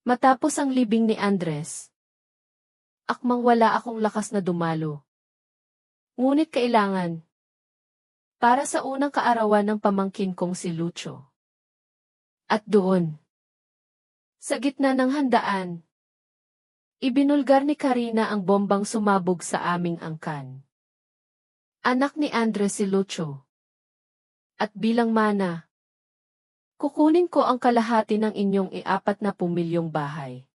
Matapos ang libing ni Andres, akmang wala akong lakas na dumalo. Ngunit kailangan. Para sa unang kaarawan ng pamangkin kong si Lucho. At doon, sa gitna ng handaan, ibinulgar ni Karina ang bombang sumabog sa aming angkan. Anak ni Andres si Lucho. At bilang mana, kukunin ko ang kalahati ng inyong 40 milyong bahay.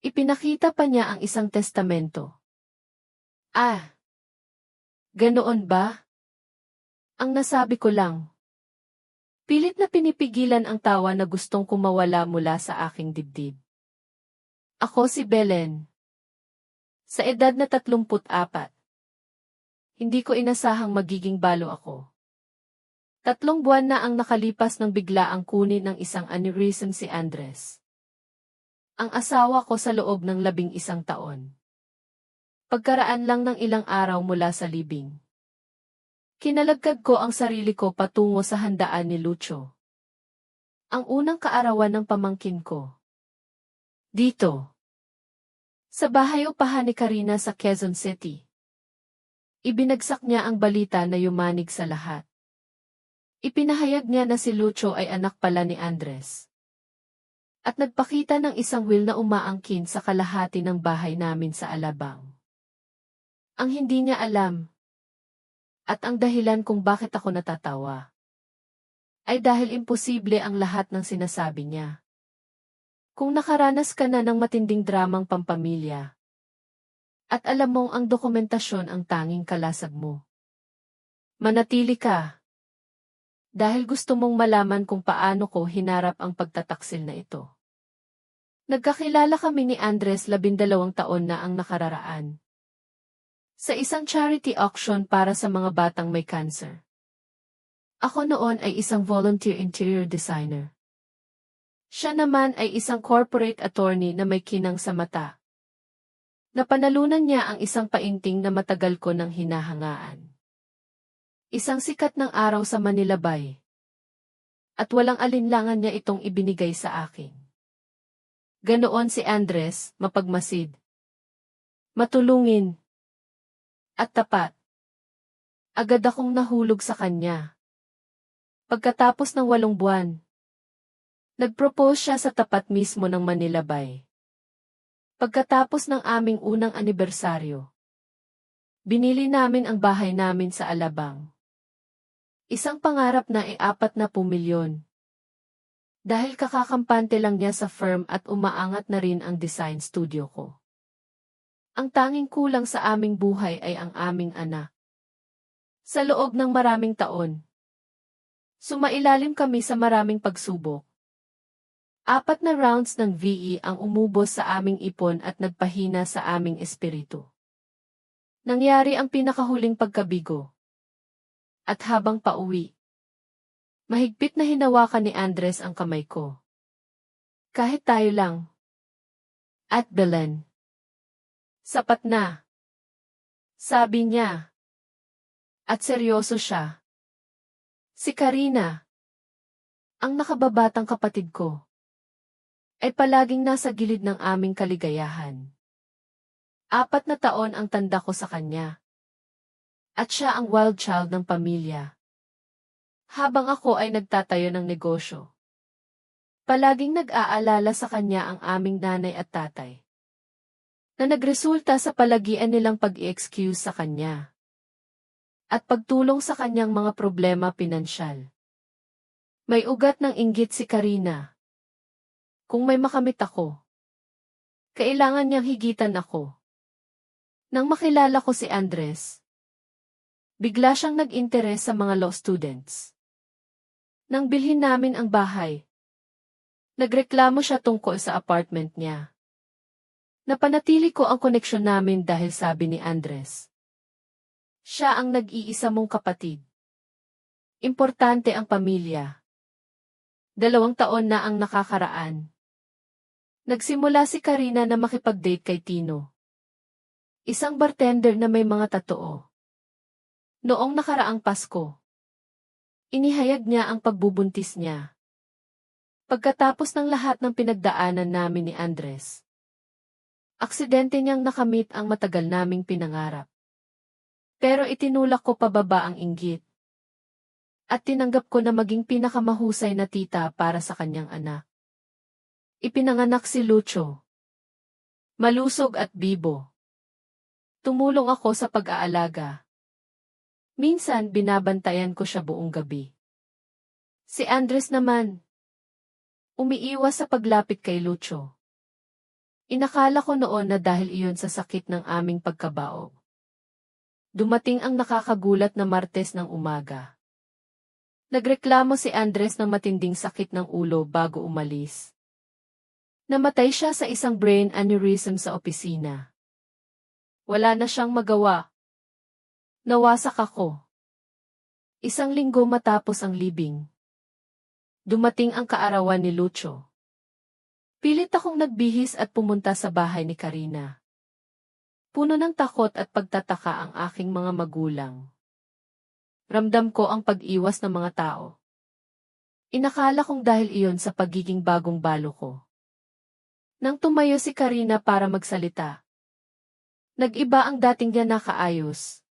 Ipinakita pa niya ang isang testamento. Ah, ganoon ba? Ang nasabi ko lang. Pilit na pinipigilan ang tawa na gustong kumawala mula sa aking dibdib. Ako si Belen. Sa edad na 34. Hindi ko inasahang magiging balo ako. 3 buwan na ang nakalipas nang bigla ang kunin ng isang aneurysm si Andres. Ang asawa ko sa loob ng 11 taon. Pagkaraan lang ng ilang araw mula sa libing. Kinalagkad ko ang sarili ko patungo sa handaan ni Lucho. Ang unang kaarawan ng pamangkin ko. Dito. Sa bahay upahan ni Karina sa Quezon City. Ibinagsak niya ang balita na yumanig sa lahat. Ipinahayag niya na si Lucho ay anak pala ni Andres. At nagpakita ng isang will na umaangkin sa kalahati ng bahay namin sa Alabang. Ang hindi niya alam, at ang dahilan kung bakit ako natatawa, ay dahil imposible ang lahat ng sinasabi niya. Kung nakaranas ka na ng matinding dramang pampamilya, at alam mong ang dokumentasyon ang tanging kalasag mo, manatili ka. Dahil gusto mong malaman kung paano ko hinarap ang pagtataksil na ito. Nagkakilala kami ni Andres 12 taon na ang nakararaan. Sa isang charity auction para sa mga batang may cancer. Ako noon ay isang volunteer interior designer. Siya naman ay isang corporate attorney na may kinang sa mata. Napanalunan niya ang isang painting na matagal ko nang hinahangaan. Isang sikat ng araw sa Manila Bay. At walang alinlangan niya itong ibinigay sa akin. Ganoon si Andres, mapagmasid. Matulungin. At tapat. Agad akong nahulog sa kanya. Pagkatapos ng 8 buwan, nag-propose siya sa tapat mismo ng Manila Bay. Pagkatapos ng aming unang anibersaryo, binili namin ang bahay namin sa Alabang. Isang pangarap na 40 milyon. Dahil kakakampante lang niya sa firm at umaangat na rin ang design studio ko. Ang tanging kulang sa aming buhay ay ang aming anak. Sa loob ng maraming taon, sumailalim kami sa maraming pagsubok. 4 na rounds ng VE ang umubos sa aming ipon at nagpahina sa aming espiritu. Nangyari ang pinakahuling pagkabigo. At habang pauwi, mahigpit na hinawakan ni Andres ang kamay ko. Kahit tayo lang. At Belen. Sapat na. Sabi niya. At seryoso siya. Si Karina, ang nakababatang kapatid ko, ay palaging nasa gilid ng aming kaligayahan. 4 na taon ang tanda ko sa kanya. At siya ang wild child ng pamilya. Habang ako ay nagtatayo ng negosyo, palaging nag-aalala sa kanya ang aming nanay at tatay, na nagresulta sa palagian nilang pag-i-excuse sa kanya at pagtulong sa kanyang mga problema pinansyal. May ugat ng inggit si Karina. Kung may makamit ako, kailangan niyang higitan ako. Nang makilala ko si Andres, bigla siyang nag-interes sa mga law students. Nang bilhin namin ang bahay, nagreklamo siya tungkol sa apartment niya. Napanatili ko ang koneksyon namin dahil sabi ni Andres, siya ang nag-iisa mong kapatid. Importante ang pamilya. 2 taon na ang nakakaraan. Nagsimula si Karina na makipag-date kay Tino. Isang bartender na may mga tatoo. Noong nakaraang Pasko, inihayag niya ang pagbubuntis niya. Pagkatapos ng lahat ng pinagdaanan namin ni Andres, aksidente niyang nakamit ang matagal naming pinangarap. Pero itinulak ko pababa ang inggit. At tinanggap ko na maging pinakamahusay na tita para sa kanyang anak. Ipinanganak si Lucho. Malusog at bibo. Tumulong ako sa pag-aalaga. Minsan binabantayan ko siya buong gabi. Si Andres naman, umiiwas sa paglapit kay Lucho. Inakala ko noon na dahil iyon sa sakit ng aming pagkabaog. Dumating ang nakakagulat na Martes ng umaga. Nagreklamo si Andres ng matinding sakit ng ulo bago umalis. Namatay siya sa isang brain aneurysm sa opisina. Wala na siyang magawa. Nawasak ako. 1 linggo matapos ang libing. Dumating ang kaarawan ni Lucho. Pilit akong nagbihis at pumunta sa bahay ni Karina. Puno ng takot at pagtataka ang aking mga magulang. Ramdam ko ang pag-iwas ng mga tao. Inakala kong dahil iyon sa pagiging bagong balo ko. Nang tumayo si Karina para magsalita, nag-iba ang dating niya nakaayos.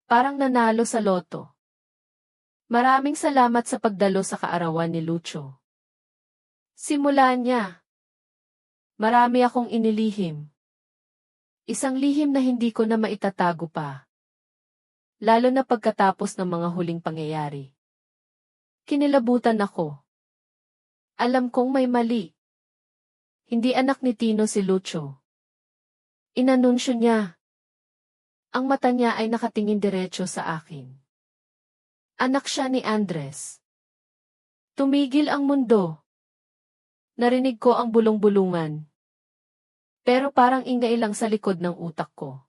Parang nanalo sa loto. Maraming salamat sa pagdalo sa kaarawan ni Lucho. Simula niya, marami akong inilihim. Isang lihim na hindi ko na maitatago pa. Lalo na pagkatapos ng mga huling pangyayari. Kinilabutan ako. Alam kong may mali. Hindi anak ni Tino si Lucho. Inanunsyo niya. Ang mata niya ay nakatingin diretso sa akin. Anak siya ni Andres. Tumigil ang mundo. Narinig ko ang bulong-bulungan. Pero parang ingay lang sa likod ng utak ko.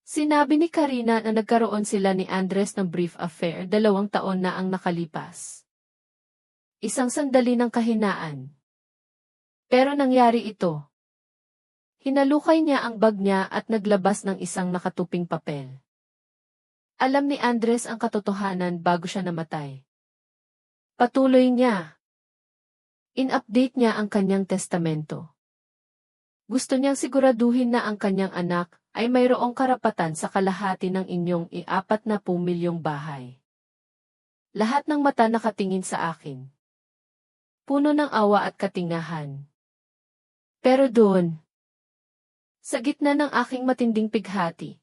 Sinabi ni Karina na nagkaroon sila ni Andres ng brief affair 2 taon na ang nakalipas. Isang sandali ng kahinaan. Pero nangyari ito. Hinalukay niya ang bag niya at naglabas ng isang nakatuping papel. Alam ni Andres ang katotohanan bago siya namatay. Patuloy niya. In-update niya ang kanyang testamento. Gusto niyang siguraduhin na ang kanyang anak ay mayroong karapatan sa kalahati ng inyong 40 milyong bahay. Lahat ng mata nakatingin sa akin. Puno ng awa at katingahan. Pero doon, sa gitna ng aking matinding pighati,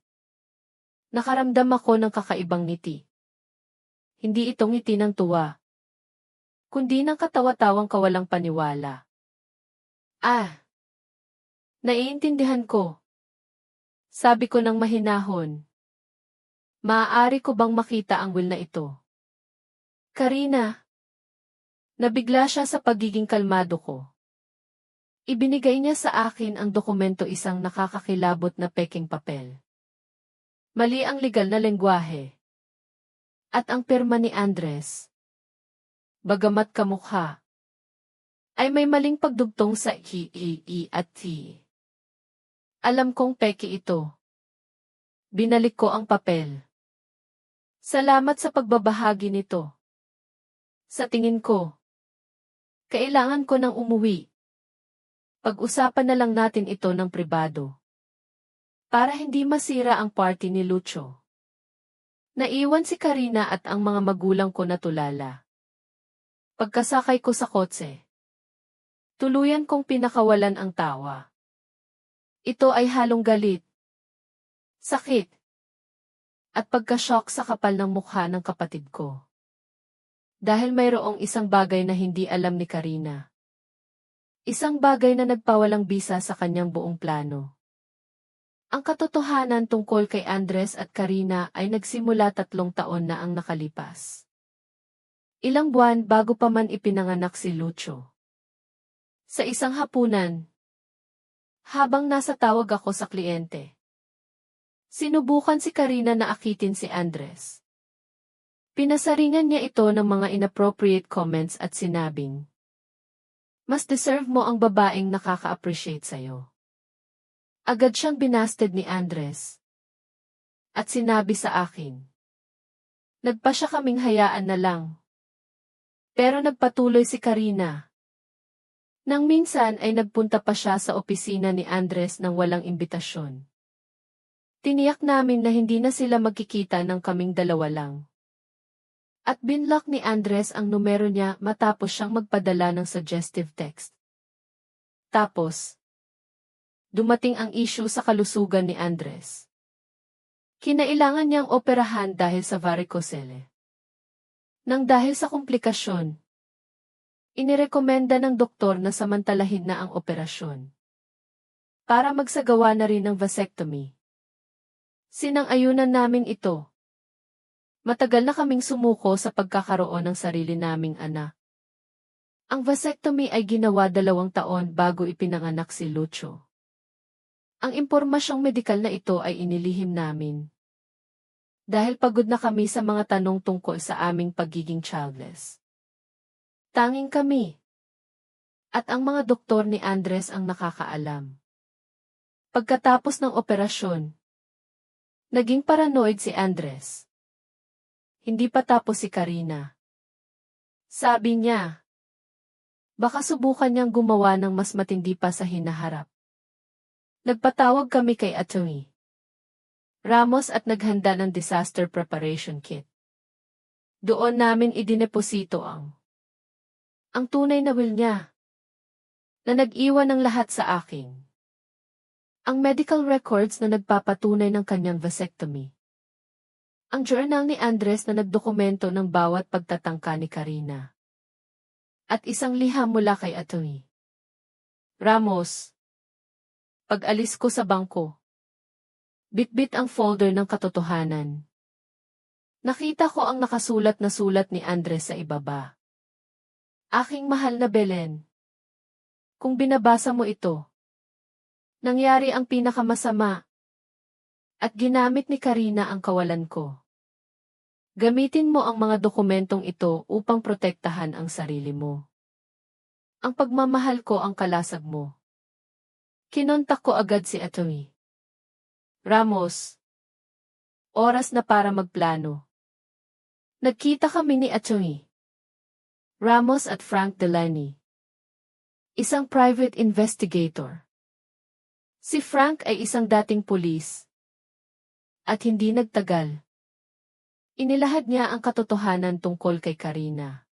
nakaramdam ako ng kakaibang ngiti. Hindi ito ngiti ng tuwa, kundi ng katawa-tawang kawalang paniwala. Naiintindihan ko. Sabi ko ng mahinahon. Maaari ko bang makita ang will na ito? Karina. Nabigla siya sa pagiging kalmado ko. Ibinigay niya sa akin ang dokumento, isang nakakakilabot na peking papel. Mali ang legal na lengguwahe. At ang pirma ni Andres, bagamat kamukha, ay may maling pagdugtong sa I at T. Alam kong peke ito. Binalik ko ang papel. Salamat sa pagbabahagi nito. Sa tingin ko, kailangan ko nang umuwi. Pag-usapan na lang natin ito ng pribado. Para hindi masira ang party ni Lucho. Naiwan si Karina at ang mga magulang ko natulala. Pagkasakay ko sa kotse, tuluyan kong pinakawalan ang tawa. Ito ay halong galit, sakit, at pagka-shock sa kapal ng mukha ng kapatid ko. Dahil mayroong isang bagay na hindi alam ni Karina. Isang bagay na nagpawalang bisa sa kanyang buong plano. Ang katotohanan tungkol kay Andres at Karina ay nagsimula 3 taon na ang nakalipas. Ilang buwan bago pa man ipinanganak si Lucho. Sa isang hapunan, habang nasa tawag ako sa kliyente, sinubukan si Karina na akitin si Andres. Pinasaringan niya ito ng mga inappropriate comments at sinabing, mas deserve mo ang babaeng nakaka-appreciate sa'yo. Agad siyang binasted ni Andres. At sinabi sa akin, nagpa siya kaming hayaan na lang. Pero nagpatuloy si Karina. Nang minsan ay nagpunta pa siya sa opisina ni Andres nang walang imbitasyon. Tiniyak namin na hindi na sila magkikita ng kaming dalawa lang. At binlock ni Andres ang numero niya matapos siyang magpadala ng suggestive text. Tapos, dumating ang issue sa kalusugan ni Andres. Kinailangan niyang operahan dahil sa varicocele. Nang dahil sa komplikasyon, inirekomenda ng doktor na samantalahin na ang operasyon. Para magsagawa na rin ng vasectomy. Sinang-ayunan namin ito. Matagal na kaming sumuko sa pagkakaroon ng sarili naming anak. Ang vasectomy ay ginawa 2 taon bago ipinanganak si Lucho. Ang impormasyong medikal na ito ay inilihim namin. Dahil pagod na kami sa mga tanong tungkol sa aming pagiging childless. Tanging kami. At ang mga doktor ni Andres ang nakakaalam. Pagkatapos ng operasyon, naging paranoid si Andres. Hindi pa tapos si Karina. Sabi niya, baka subukan niyang gumawa ng mas matindi pa sa hinaharap. Nagpatawag kami kay Atty. Ramos at naghanda ng disaster preparation kit. Doon namin idineposito ang tunay na will niya, na nag-iwan ng lahat sa akin. Ang medical records na nagpapatunay ng kanyang vasectomy. Ang journal ni Andres na nagdokumento ng bawat pagtatangka ni Karina. At isang liham mula kay Atty. Ramos. Pag-alis ko sa bangko, bitbit ang folder ng katotohanan. Nakita ko ang nakasulat na sulat ni Andres sa ibaba. Aking mahal na Belen. Kung binabasa mo ito, nangyari ang pinakamasama. At ginamit ni Karina ang kawalan ko. Gamitin mo ang mga dokumentong ito upang protektahan ang sarili mo. Ang pagmamahal ko ang kalasag mo. Kinontak ko agad si Atty. Ramos. Oras na para magplano. Nagkita kami ni Atty. Ramos at Frank Delaney. Isang private investigator. Si Frank ay isang dating pulis. At hindi nagtagal. Inilahad niya ang katotohanan tungkol kay Karina.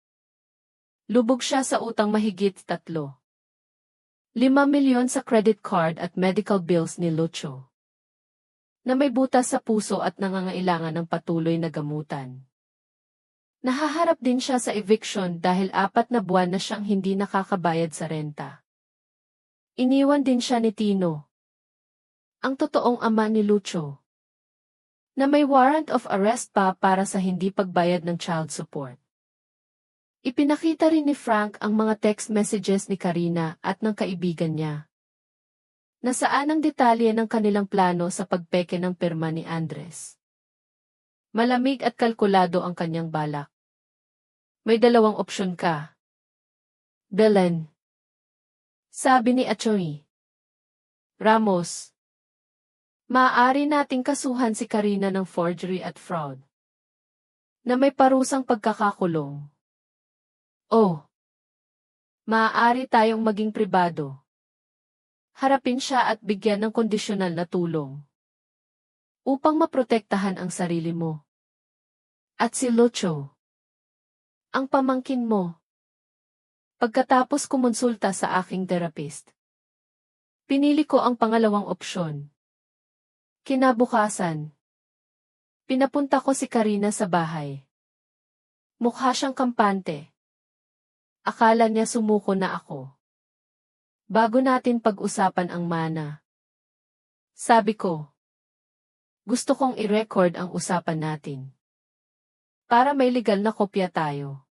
Lubog siya sa utang mahigit 3. 5 milyon sa credit card at medical bills ni Lucho. Na may butas sa puso at nangangailangan ng patuloy na gamutan. Nahaharap din siya sa eviction dahil 4 na buwan na siyang hindi nakakabayad sa renta. Iniwan din siya ni Tino, ang totoong ama ni Lucho, na may warrant of arrest pa para sa hindi pagbayad ng child support. Ipinakita rin ni Frank ang mga text messages ni Karina at ng kaibigan niya. Nasaan ang detalye ng kanilang plano sa pagpeke ng pirma ni Andres. Malamig at kalkulado ang kanyang balak. May 2 opsyon ka. Belen. Sabi ni Atty. Ramos. Maaari nating kasuhan si Karina ng forgery at fraud. Na may parusang pagkakakulong. Oh. Maaari tayong maging pribado. Harapin siya at bigyan ng kondisyonal na tulong. Upang maprotektahan ang sarili mo. At si Lucho. Ang pamangkin mo. Pagkatapos kumonsulta sa aking therapist, pinili ko ang pangalawang opsyon. Kinabukasan, pinapunta ko si Karina sa bahay. Mukha siyang kampante. Akala niya sumuko na ako. Bago natin pag-usapan ang mana. Sabi ko, gusto kong i-record ang usapan natin. Para may legal na kopya tayo.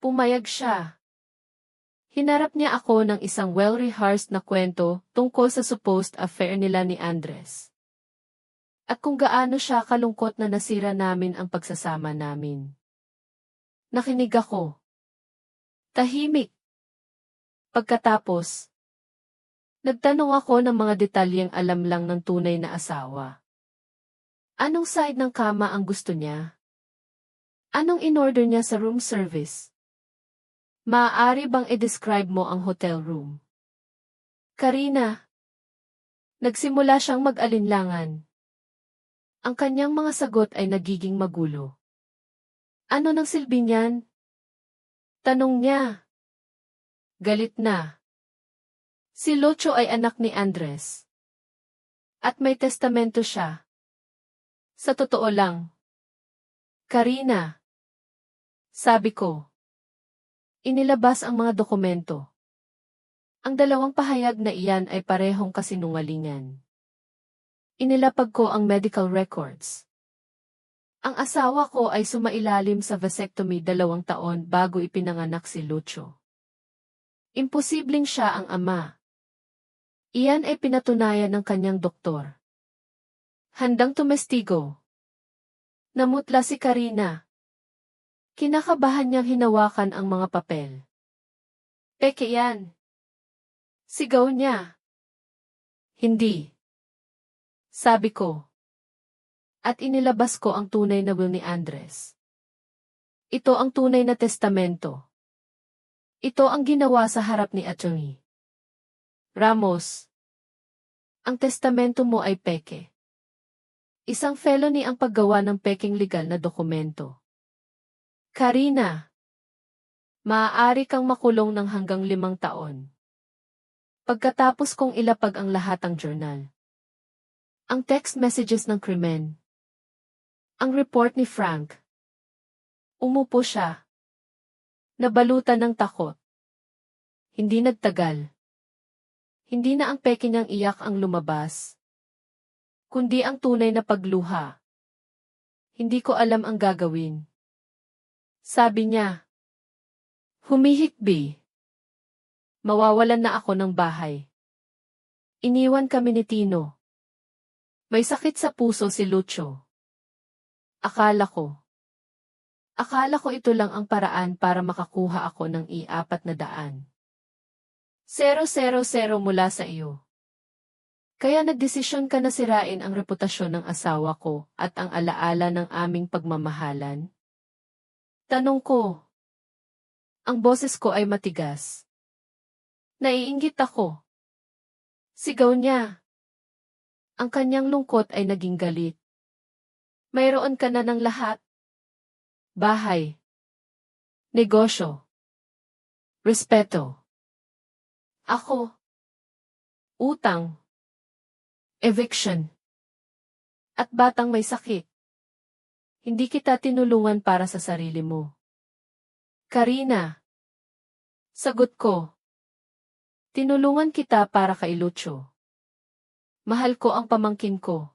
Pumayag siya. Hinarap niya ako ng isang well-rehearsed na kwento tungkol sa supposed affair nila ni Andres. At kung gaano siya kalungkot na nasira namin ang pagsasama namin. Nakinig ako. Tahimik. Pagkatapos, nagtanong ako ng mga detalyeng alam lang ng tunay na asawa. Anong side ng kama ang gusto niya? Anong in-order niya sa room service? Maaari bang i-describe mo ang hotel room? Karina. Nagsimula siyang mag-alinlangan. Ang kanyang mga sagot ay nagiging magulo. Ano nang silbi niyan? Tanong niya. Galit na. Si Lucio ay anak ni Andres. At may testamento siya. Sa totoo lang. Karina. Sabi ko. Inilabas ang mga dokumento. Ang dalawang pahayag na iyan ay parehong kasinungalingan. Inilapag ko ang medical records. Ang asawa ko ay sumailalim sa vasectomy 2 taon bago ipinanganak si Lucio. Imposibleng siya ang ama. Iyan ay pinatunayan ng kanyang doktor. Handang tumestigo. Namutla si Karina. Kinakabahan niyang hinawakan ang mga papel. Peke yan. Sigaw niya. Hindi. Sabi ko. At inilabas ko ang tunay na will ni Andres. Ito ang tunay na testamento. Ito ang ginawa sa harap ni Atty. Ramos. Ang testamento mo ay peke. Isang felony ang paggawa ng peking legal na dokumento. Karina. Maaari kang makulong ng hanggang 5 taon. Pagkatapos kong ilapag ang lahat ng journal. Ang text messages ng krimen. Ang report ni Frank. Umupo siya. Nabalutan ng takot. Hindi nagtagal. Hindi na ang peke niyang iyak ang lumabas. Kundi ang tunay na pagluha. Hindi ko alam ang gagawin. Sabi niya. Humihikbi. Mawawalan na ako ng bahay. Iniwan kami ni Tino. May sakit sa puso si Lucio. Akala ko ito lang ang paraan para makakuha ako ng I-400. 000 mula sa iyo. Kaya nagdesisyon ka na sirain ang reputasyon ng asawa ko at ang alaala ng aming pagmamahalan? Tanong ko. Ang boses ko ay matigas. Naiinggit ako. Sigaw niya. Ang kanyang lungkot ay naging galit. Mayroon ka na ng lahat. Bahay. Negosyo. Respeto. Ako. Utang. Eviction. At batang may sakit. Hindi kita tinulungan para sa sarili mo. Karina. Sagot ko. Tinulungan kita para kay Lucio. Mahal ko ang pamangkin ko.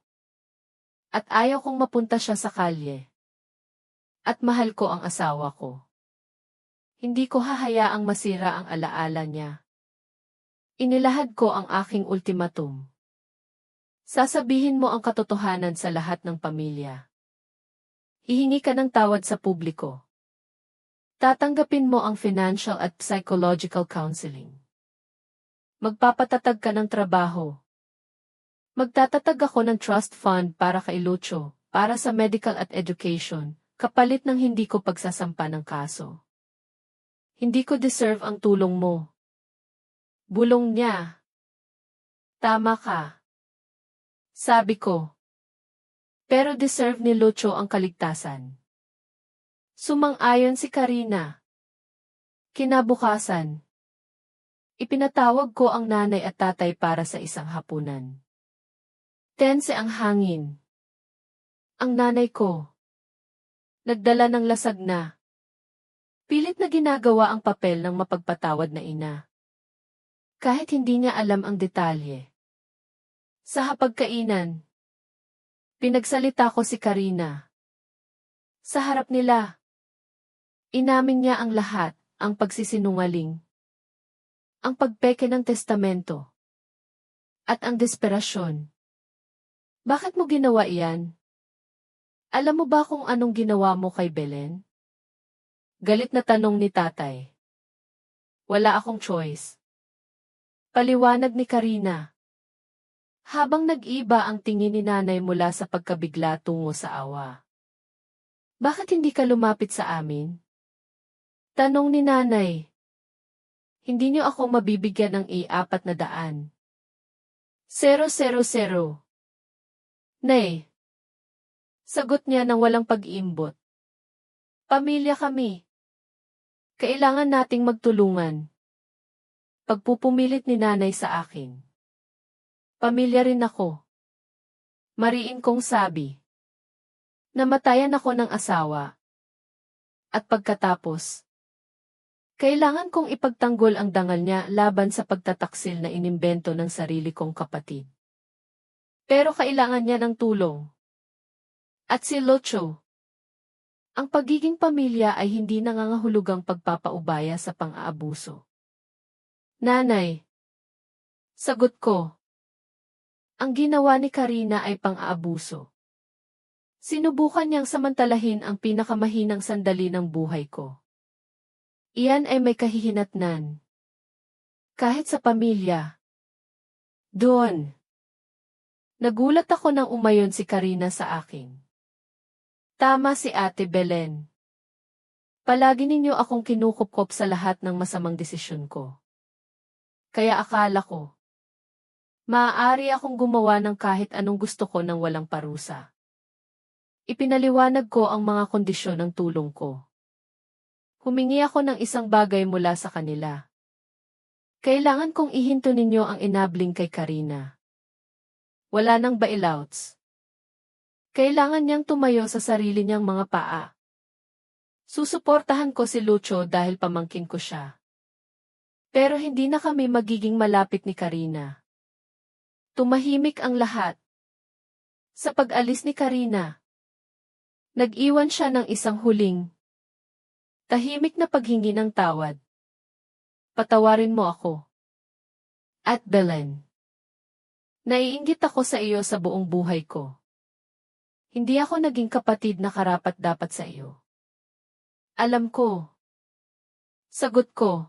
At ayaw kong mapunta siya sa kalye. At mahal ko ang asawa ko. Hindi ko hahayaang masira ang alaala niya. Inilahad ko ang aking ultimatum. Sasabihin mo ang katotohanan sa lahat ng pamilya. Hihingi ka ng tawad sa publiko. Tatanggapin mo ang financial at psychological counseling. Magpapatatag ka ng trabaho. Magtatatag ako ng trust fund para kay Lucio, para sa medical at education, kapalit ng hindi ko pagsasampa ng kaso. Hindi ko deserve ang tulong mo. Bulong niya. Tama ka. Sabi ko. Pero deserve ni Lucio ang kaligtasan. Sumang-ayon si Karina. Kinabukasan. Ipinatawag ko ang nanay at tatay para sa isang hapunan. Tense ang hangin. Ang nanay ko. Nagdala ng lasag na. Pilit na ginagawa ang papel ng mapagpatawad na ina. Kahit hindi niya alam ang detalye. Sa hapagkainan. Pinagsalita ko si Karina. Sa harap nila. Inamin niya ang lahat, ang pagsisinungaling. Ang pagpeke ng testamento. At ang desperasyon. Bakit mo ginawa iyan? Alam mo ba kung anong ginawa mo kay Belen? Galit na tanong ni tatay. Wala akong choice. Paliwanag ni Karina. Habang nag-iba ang tingin ni nanay mula sa pagkabigla tungo sa awa. Bakit hindi ka lumapit sa amin? Tanong ni nanay. Hindi niyo ako mabibigyan ng i-400. 000. Nay. Sagot niya nang walang pag-iimbot. Pamilya kami. Kailangan nating magtulungan. Pagpupumilit ni nanay sa akin. Pamilya rin ako. Mariin kong sabi. Namatayan ako ng asawa. At pagkatapos, kailangan kong ipagtanggol ang dangal niya laban sa pagtataksil na inimbento ng sarili kong kapatid. Pero kailangan niya ng tulong. At si Lucho. Ang pagiging pamilya ay hindi nangangahulugang pagpapaubaya sa pang-aabuso. Nanay. Sagot ko. Ang ginawa ni Karina ay pang-aabuso. Sinubukan niyang samantalahin ang pinakamahinang sandali ng buhay ko. Iyan ay may kahihinatnan. Kahit sa pamilya. Doon. Nagulat ako nang umayon si Karina sa akin. Tama si Ate Belen. Palagi ninyo akong kinukupkop sa lahat ng masamang desisyon ko. Kaya akala ko, maaari akong gumawa ng kahit anong gusto ko nang walang parusa. Ipinaliwanag ko ang mga kondisyon ng tulong ko. Humingi ako ng isang bagay mula sa kanila. Kailangan kong ihinto ninyo ang enabling kay Karina. Wala nang bailouts. Kailangan niyang tumayo sa sarili niyang mga paa. Susuportahan ko si Lucho dahil pamangkin ko siya. Pero hindi na kami magiging malapit ni Karina. Tumahimik ang lahat. Sa pag-alis ni Karina, nag-iwan siya ng isang huling, tahimik na paghingi ng tawad. Patawarin mo ako. At Belen. Naiinggit ako sa iyo sa buong buhay ko. Hindi ako naging kapatid na karapat-dapat sa iyo. Alam ko. Sagot ko.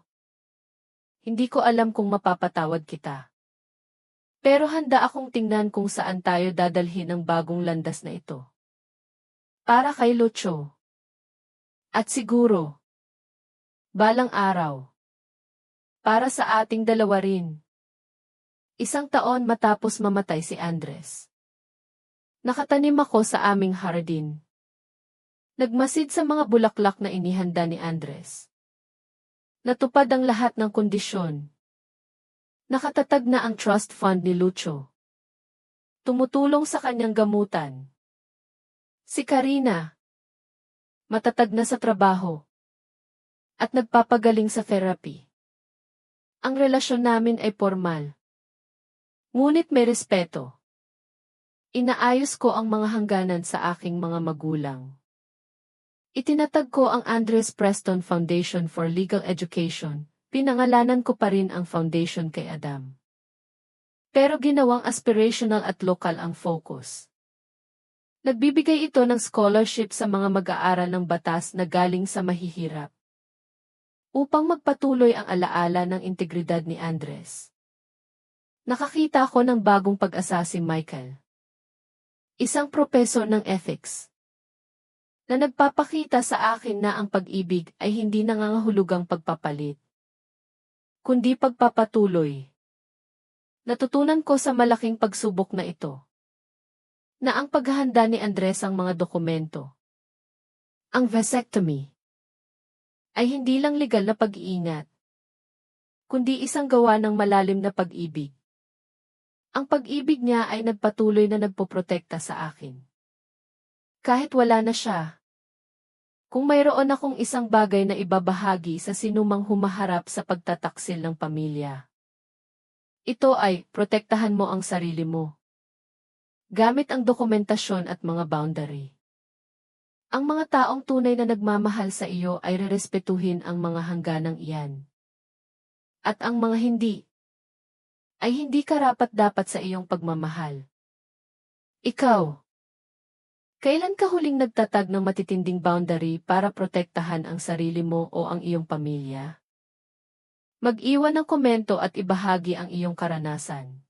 Hindi ko alam kung mapapatawad kita. Pero handa akong tingnan kung saan tayo dadalhin ang bagong landas na ito. Para kay Lucho. At siguro, balang araw, para sa ating dalawa rin. 1 taon matapos mamatay si Andres. Nakatanim ako sa aming hardin. Nagmasid sa mga bulaklak na inihanda ni Andres. Natupad ang lahat ng kondisyon. Nakatatag na ang trust fund ni Lucho. Tumutulong sa kanyang gamutan. Si Karina, matatag na sa trabaho, at nagpapagaling sa therapy. Ang relasyon namin ay formal. Ngunit may respeto. Inaayos ko ang mga hangganan sa aking mga magulang. Itinatag ko ang Andres Preston Foundation for Legal Education, pinangalanan ko pa rin ang foundation kay Adam. Pero ginawang aspirational at lokal ang focus. Nagbibigay ito ng scholarship sa mga mag-aaral ng batas na galing sa mahihirap. Upang magpatuloy ang alaala ng integridad ni Andres. Nakakita ako ng bagong pag-asa si Michael. Isang propesor ng ethics. Na nagpapakita sa akin na ang pag-ibig ay hindi nangangahulugang pagpapalit. Kundi pagpapatuloy. Natutunan ko sa malaking pagsubok na ito. Na ang paghahanda ni Andres ang mga dokumento. Ang vasectomy ay hindi lang legal na pag-iingat, kundi isang gawa ng malalim na pag-ibig. Ang pag-ibig niya ay nagpatuloy na nagpoprotekta sa akin. Kahit wala na siya. Kung mayroon akong isang bagay na ibabahagi sa sinumang humaharap sa pagtataksil ng pamilya, ito ay protektahan mo ang sarili mo. Gamit ang dokumentasyon at mga boundary. Ang mga taong tunay na nagmamahal sa iyo ay rerespetuhin ang mga hangganang iyan. At ang mga hindi, ay hindi karapat-dapat sa iyong pagmamahal. Ikaw, kailan ka huling nagtatag ng matitinding boundary para protektahan ang sarili mo o ang iyong pamilya? Mag-iwan ng komento at ibahagi ang iyong karanasan.